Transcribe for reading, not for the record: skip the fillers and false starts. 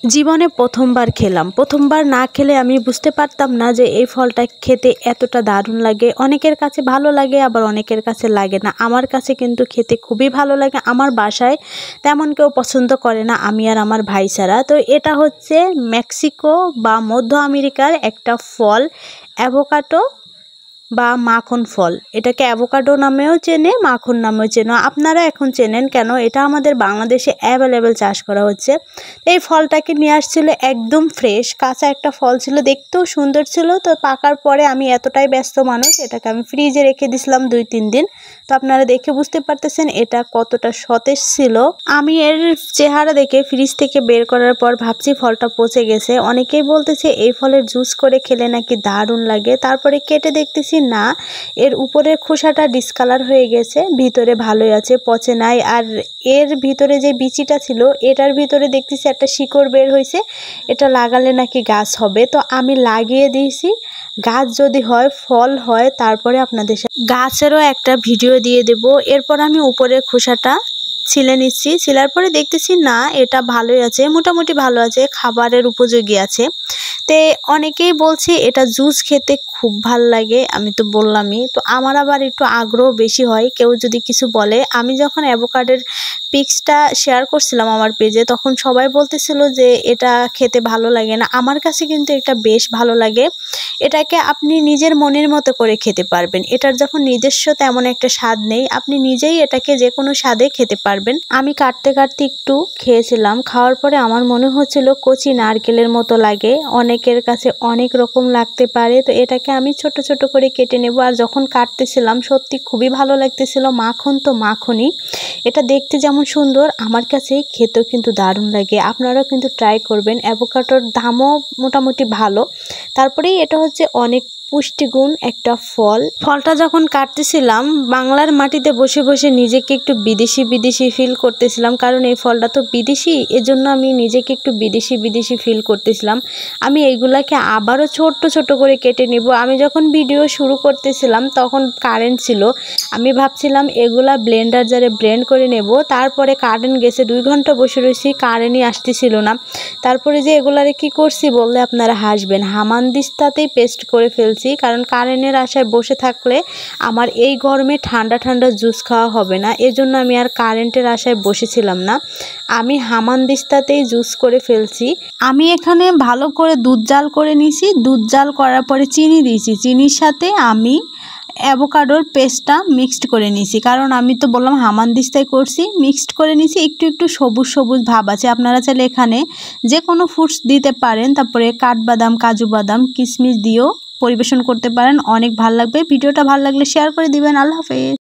জীবনে প্রথমবার খেলাম। প্রথমবার না খেলে আমি বুঝতে পারতাম না যে এই ফলটা খেতে এতটা দারুণ লাগে। অনেকের কাছে ভালো লাগে, আবার অনেকের কাছে লাগে না। আমার কাছে কিন্তু খেতে খুবই ভালো লাগে। আমার বাসায় তেমন কেউ পছন্দ করে না, আমি আর আমার ভাই ছাড়া। তো এটা হচ্ছে মেক্সিকো বা মধ্য আমেরিকার একটা ফল, অ্যাভোকাডো বা মাখন ফল। এটাকে অ্যাভোকাডো নামেও চেনে, মাখন নামেও চেনে। আপনারা এখন চেনেন কেন? এটা আমাদের বাংলাদেশে অ্যাভেলেবেল চাষ করা হচ্ছে। এই ফলটাকে নিয়ে আসছিল একদম ফ্রেশ, কাঁচা একটা ফল ছিল, দেখতেও সুন্দর ছিল। তো পাকার পরে আমি এতটাই ব্যস্ত মানুষ, এটাকে আমি ফ্রিজে রেখে দিয়েছিলাম 2-3 দিন। তো আপনারা দেখে বুঝতে পারতেছেন এটা কতটা সতেজ ছিল। আমি এর চেহারা দেখে ফ্রিজ থেকে বের করার পর ভাবছি ফলটা পচে গেছে। অনেকেই বলতেছে এই ফলের জুস করে খেলে নাকি দারুণ লাগে। তারপরে কেটে দেখতেছি না, এর উপরের খোসাটা ডিসকালার হয়ে গেছে, ভিতরে ভালোই আছে, পচে নাই। আর এর ভিতরে যে বিচিটা ছিল, এটার ভিতরে দেখতেছি একটা শিকড় বের হয়েছে। এটা লাগালে নাকি গাছ হবে। তো আমি লাগিয়ে দিয়েছি। গাছ যদি হয়, ফল হয়, তারপরে আপনাদের সাথে গাছেরও একটা ভিডিও দিয়ে দেব। এরপর আমি উপরের খোসাটা ছিলে নিচ্ছি। ছিলার পরে দেখতেছি না, এটা ভালোই আছে, মোটামুটি ভালো আছে, খাবারের উপযোগী আছে। তে অনেকেই বলছে এটা জুস খেতে খুব ভাল লাগে। আমি তো বললামই, তো আমার আবার একটু আগ্রহ বেশি হয় কেউ যদি কিছু বলে। আমি যখন অ্যাভোকাডোর পিক্সটা শেয়ার করছিলাম আমার পেজে, তখন সবাই বলতেছিল যে এটা খেতে ভালো লাগে না। আমার কাছে কিন্তু এটা বেশ ভালো লাগে। এটাকে আপনি নিজের মনের মতো করে খেতে পারবেন। এটার যখন নিজস্ব তেমন একটা স্বাদ নেই, আপনি নিজেই এটাকে যে কোনো স্বাদে খেতে পারবেন। আমি কাটতে কাটতে একটু খেয়েছিলাম, খাওয়ার পরে আমার মনে হচ্ছিল কচি নারকেলের মতো লাগে। অনেকের কাছে অনেক রকম লাগতে পারে। তো এটাকে আমি ছোট ছোট করে কেটে নেব। আর যখন কাটতেছিলাম সত্যি খুবই ভালো লাগতেছিল। মাখন তো মাখনই, এটা দেখতে যেমন সুন্দর, আমার কাছে খেতেও কিন্তু দারুণ লাগে। আপনারাও কিন্তু ট্রাই করবেন। অ্যাভোকাডোর দামও মোটামুটি ভালো। তারপরেই এটা হচ্ছে অনেক পুষ্টিগুণ একটা ফল। ফলটা যখন কাটতেছিলাম, বাংলার মাটিতে বসে বসে নিজেকে একটু বিদেশি বিদেশি ফিল করতেছিলাম। কারণ এই ফলটা তো বিদেশি, এজন্য আমি নিজেকে একটু বিদেশি বিদেশি ফিল করতেছিলাম। আমি এইগুলাকে আবারও ছোট্ট ছোট করে কেটে নিব। আমি যখন ভিডিও শুরু করতেছিলাম তখন কারেন্ট ছিল। আমি ভাবছিলাম এগুলা ব্লেন্ডার জারে ব্লেন্ড করে নেব। তারপরে কারেন্ট গেছে, 2 ঘন্টা বসে রয়েছি, কারেন্টই আসতেছিল না। তারপরে যে এগুলারে কি করছি বললে আপনারা হাসবেন, হামানদিস্তাতেই পেস্ট করে ফেলছি। কারণ কারেন্টের আশায় বসে থাকলে আমার এই গরমে ঠান্ডা ঠান্ডা জুস খাওয়া হবে না। এজন্য আমি আর কারেন্টের আশায় বসেছিলাম না, আমি হামানদিস্তাতেই জুস করে ফেলছি। আমি এখানে ভালো করে দুধ জাল করে নিছি। দুধ জাল করার পরে চিনি দিয়েছি। চিনির সাথে আমি অ্যাভোকাডোর পেস্টটা মিক্সড করে নিছি। কারণ আমি তো বললাম হামানদিস্তায় করছি, মিক্সড করে নিছি। একটু একটু সবুজ সবুজ ভাব আছে। আপনারা চাইলে এখানে যে কোনো ফ্রুটস দিতে পারেন। তারপরে কাঠবাদাম, কাজু বাদাম, কিশমিশ দিয়েও পরিবেশন করতে পারেন। অনেক ভালো লাগবে। ভিডিওটা ভালো লাগলে শেয়ার করে দিবেন। আল্লাহ হাফেজ।